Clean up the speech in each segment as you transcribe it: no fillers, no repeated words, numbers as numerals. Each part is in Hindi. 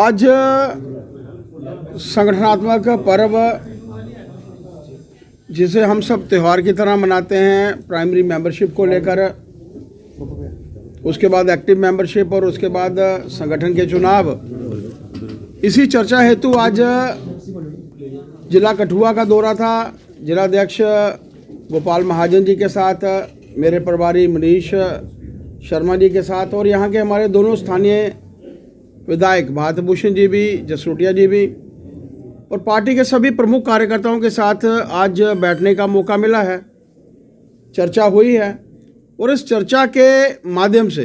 आज संगठनात्मक पर्व जिसे हम सब त्यौहार की तरह मनाते हैं, प्राइमरी मेंबरशिप को लेकर, उसके बाद एक्टिव मेंबरशिप और उसके बाद संगठन के चुनाव, इसी चर्चा हेतु आज जिला कठुआ का दौरा था। जिलाध्यक्ष गोपाल महाजन जी के साथ, मेरे प्रभारी मनीष शर्मा जी के साथ और यहाँ के हमारे दोनों स्थानीय विधायक भारत भूषण जी भी, जसरोटिया जी भी और पार्टी के सभी प्रमुख कार्यकर्ताओं के साथ आज बैठने का मौका मिला है। चर्चा हुई है और इस चर्चा के माध्यम से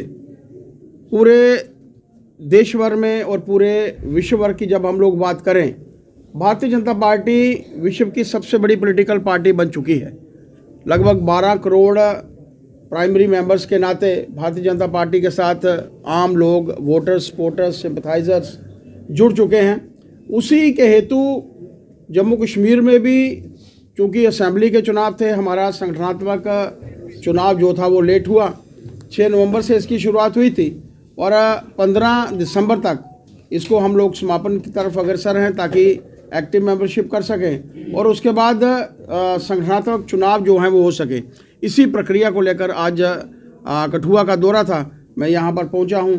पूरे देश भर में और पूरे विश्व भर की जब हम लोग बात करें, भारतीय जनता पार्टी विश्व की सबसे बड़ी पॉलिटिकल पार्टी बन चुकी है। लगभग 12 करोड़ प्राइमरी मेंबर्स के नाते भारतीय जनता पार्टी के साथ आम लोग, वोटर्स, सपोर्टर्स, सिंपथाइजर्स जुड़ चुके हैं। उसी के हेतु जम्मू कश्मीर में भी चूँकि असेंबली के चुनाव थे, हमारा संगठनात्मक चुनाव जो था वो लेट हुआ। 6 नवंबर से इसकी शुरुआत हुई थी और 15 दिसंबर तक इसको हम लोग समापन की तरफ अग्रसर हैं ताकि एक्टिव मेंबरशिप कर सकें और उसके बाद संगठनात्मक चुनाव जो हैं वो हो सके। इसी प्रक्रिया को लेकर आज कठुआ का दौरा था। मैं यहाँ पर पहुँचा हूँ,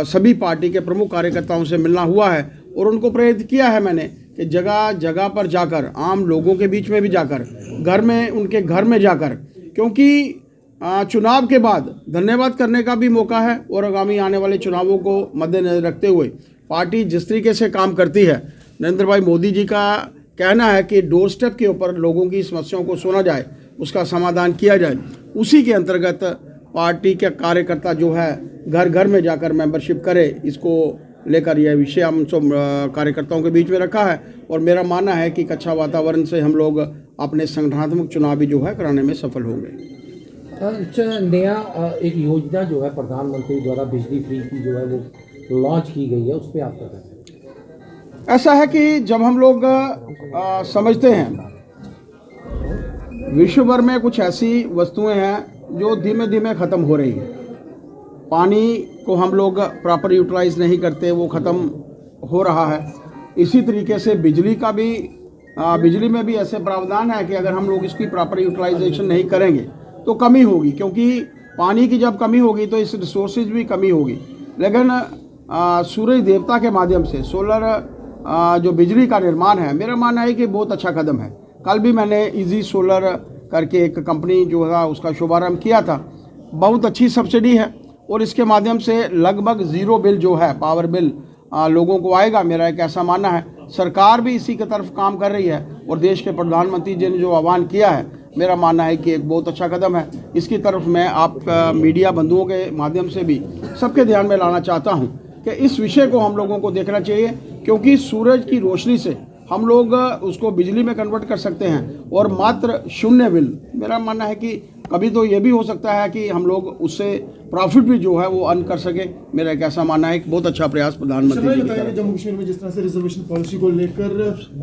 सभी पार्टी के प्रमुख कार्यकर्ताओं से मिलना हुआ है और उनको प्रेरित किया है मैंने कि जगह जगह पर जाकर, आम लोगों के बीच में भी जाकर, घर में, उनके घर में जाकर, क्योंकि चुनाव के बाद धन्यवाद करने का भी मौका है और आगामी आने वाले चुनावों को मद्देनजर रखते हुए पार्टी जिस तरीके से काम करती है, नरेंद्र भाई मोदी जी का कहना है कि डोर स्टेप के ऊपर लोगों की समस्याओं को सुना जाए, उसका समाधान किया जाए। उसी के अंतर्गत पार्टी के कार्यकर्ता जो है घर घर में जाकर मेंबरशिप करे, इसको लेकर यह विषय हम सब कार्यकर्ताओं के बीच में रखा है और मेरा मानना है कि अच्छा वातावरण से हम लोग अपने संगठनात्मक चुनाव भी जो है कराने में सफल होंगे। नया एक योजना जो है प्रधानमंत्री द्वारा बिजली फ्री की जो है वो लॉन्च की गई है, उस पर आपका कहना है? ऐसा है कि जब हम लोग समझते हैं विश्व भर में कुछ ऐसी वस्तुएं हैं जो धीमे धीमे ख़त्म हो रही हैं। पानी को हम लोग प्रॉपर यूटिलाइज नहीं करते, वो ख़त्म हो रहा है। इसी तरीके से बिजली का भी, बिजली में भी ऐसे प्रावधान है कि अगर हम लोग इसकी प्रॉपर यूटिलाइजेशन नहीं करेंगे तो कमी होगी, क्योंकि पानी की जब कमी होगी तो इस रिसोर्सेज भी कमी होगी। लेकिन सूरज देवता के माध्यम से सोलर जो बिजली का निर्माण है, मेरा मानना है कि बहुत अच्छा कदम है। कल भी मैंने इजी सोलर करके एक कंपनी जो है उसका शुभारंभ किया था। बहुत अच्छी सब्सिडी है और इसके माध्यम से लगभग ज़ीरो बिल जो है, पावर बिल लोगों को आएगा। मेरा एक ऐसा मानना है, सरकार भी इसी की तरफ काम कर रही है और देश के प्रधानमंत्री जी ने जो आह्वान किया है, मेरा मानना है कि एक बहुत अच्छा कदम है। इसकी तरफ मैं आप मीडिया बंधुओं के माध्यम से भी सबके ध्यान में लाना चाहता हूँ कि इस विषय को हम लोगों को देखना चाहिए, क्योंकि सूरज की रोशनी से हम लोग उसको बिजली में कन्वर्ट कर सकते हैं और मात्र 0 बिल। मेरा मानना है कि कभी तो ये भी हो सकता है कि हम लोग उससे प्रॉफिट भी जो है वो अर्न कर सके। मेरा एक ऐसा मानना है कि बहुत अच्छा प्रयास प्रधानमंत्री जी का। जम्मू कश्मीर में जिस तरह से रिजर्वेशन पॉलिसी को लेकर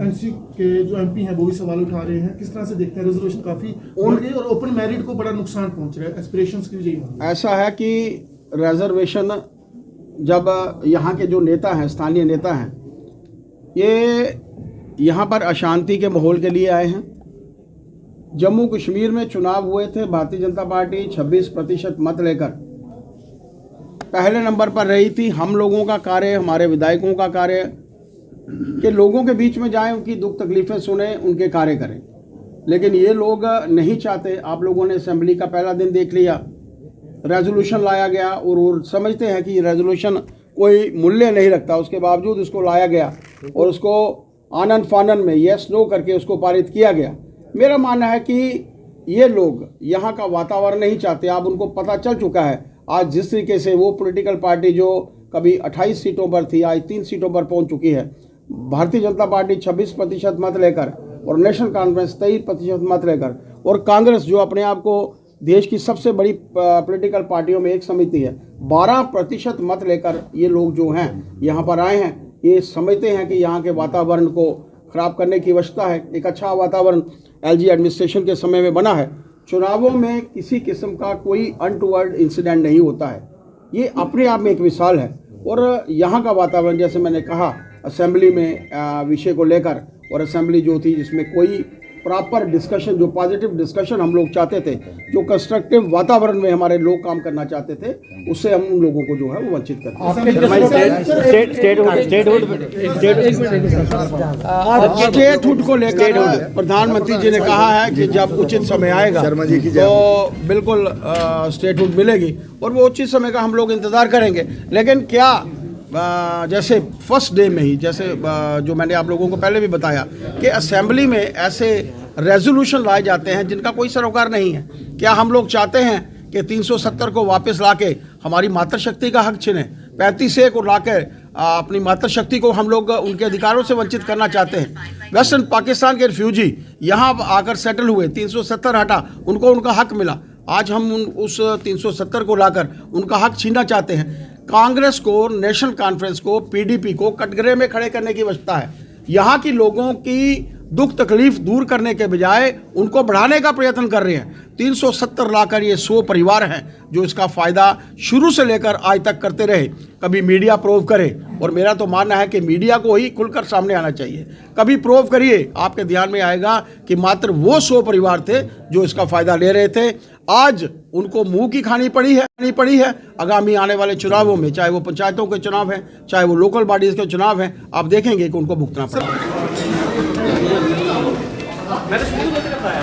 एनसी के जो एमपी हैं वो भी सवाल उठा रहे हैं, किस तरह से देखते हैं? रिजर्वेशन काफ़ी बढ़ गई और ओपन मैरिट को बड़ा नुकसान पहुँच रहा है, एस्पिरेशंस की यही। ऐसा है कि रिजर्वेशन, जब यहाँ के जो नेता हैं, स्थानीय नेता हैं, ये यहाँ पर अशांति के माहौल के लिए आए हैं। जम्मू कश्मीर में चुनाव हुए थे, भारतीय जनता पार्टी 26% मत लेकर पहले नंबर पर रही थी। हम लोगों का कार्य, हमारे विधायकों का कार्य कि लोगों के बीच में जाएं, उनकी दुख तकलीफ़ें सुने, उनके कार्य करें। लेकिन ये लोग नहीं चाहते। आप लोगों ने असेंबली का पहला दिन देख लिया, रेजोल्यूशन लाया गया और समझते हैं कि ये रेजोल्यूशन कोई मूल्य नहीं रखता, उसके बावजूद उसको लाया गया और उसको आनन फानन में यस नो करके उसको पारित किया गया। मेरा मानना है कि ये लोग यहाँ का वातावरण नहीं चाहते। अब उनको पता चल चुका है आज जिस तरीके से वो पॉलिटिकल पार्टी जो कभी 28 सीटों पर थी, आज 3 सीटों पर पहुँच चुकी है। भारतीय जनता पार्टी 26% मत लेकर और नेशनल कॉन्फ्रेंस 23% मत लेकर और कांग्रेस जो अपने आप को देश की सबसे बड़ी पॉलिटिकल पार्टियों में एक समिति है, 12% मत लेकर ये लोग जो हैं यहाँ पर आए हैं। ये समझते हैं कि यहाँ के वातावरण को ख़राब करने की आवश्यकता है। एक अच्छा वातावरण एलजी एडमिनिस्ट्रेशन के समय में बना है। चुनावों में किसी किस्म का कोई अनटूवर्ड इंसिडेंट नहीं होता है। ये अपने आप में एक मिसाल है और यहाँ का वातावरण, जैसे मैंने कहा, असेंबली में विषय को लेकर, और असेंबली जो थी जिसमें कोई प्रॉपर डिस्कशन, जो पॉजिटिव डिस्कशन हम लोग चाहते थे, जो कंस्ट्रक्टिव वातावरण में हमारे लोग काम करना चाहते थे, उससे हम उन लोगों को जो है वो वंचित करते हैं। स्टेटहुड को लेकर प्रधानमंत्री जी ने कहा है कि जब उचित समय आएगा तो बिल्कुल स्टेटहुड मिलेगी, और वो उचित समय का हम लोग इंतजार करेंगे। लेकिन क्या जैसे फर्स्ट डे में ही, जैसे जो मैंने आप लोगों को पहले भी बताया कि असेंबली में ऐसे रेजोल्यूशन लाए जाते हैं जिनका कोई सरोकार नहीं है। क्या हम लोग चाहते हैं कि 370 को वापस लाके हमारी मातृशक्ति का हक छीने, 35A को लाकर अपनी मातृशक्ति को हम लोग उनके अधिकारों से वंचित करना चाहते हैं। वेस्टर्न पाकिस्तान के रिफ्यूजी यहाँ आकर सेटल हुए, 370 हटा, उनको उनका हक मिला। आज हम उस 370 को लाकर उनका हक छीनना चाहते हैं। कांग्रेस को, नेशनल कॉन्फ्रेंस को, पीडीपी को कटघरे में खड़े करने की आवश्यकता है। यहाँ की लोगों की दुख तकलीफ दूर करने के बजाय उनको बढ़ाने का प्रयत्न कर रहे हैं। 370 लाकर ये 100 परिवार हैं जो इसका फ़ायदा शुरू से लेकर आज तक करते रहे। कभी मीडिया प्रूव करे, और मेरा तो मानना है कि मीडिया को ही खुलकर सामने आना चाहिए। कभी प्रूव करिए, आपके ध्यान में आएगा कि मात्र वो 100 परिवार थे जो इसका फ़ायदा ले रहे थे। आज उनको मुंह की खानी पड़ी है। आगामी आने वाले चुनावों में, चाहे वो पंचायतों के चुनाव हैं, चाहे वो लोकल बॉडीज़ के चुनाव हैं, आप देखेंगे कि उनको भुगतना पड़ेगा। मैंने शुरू में बताया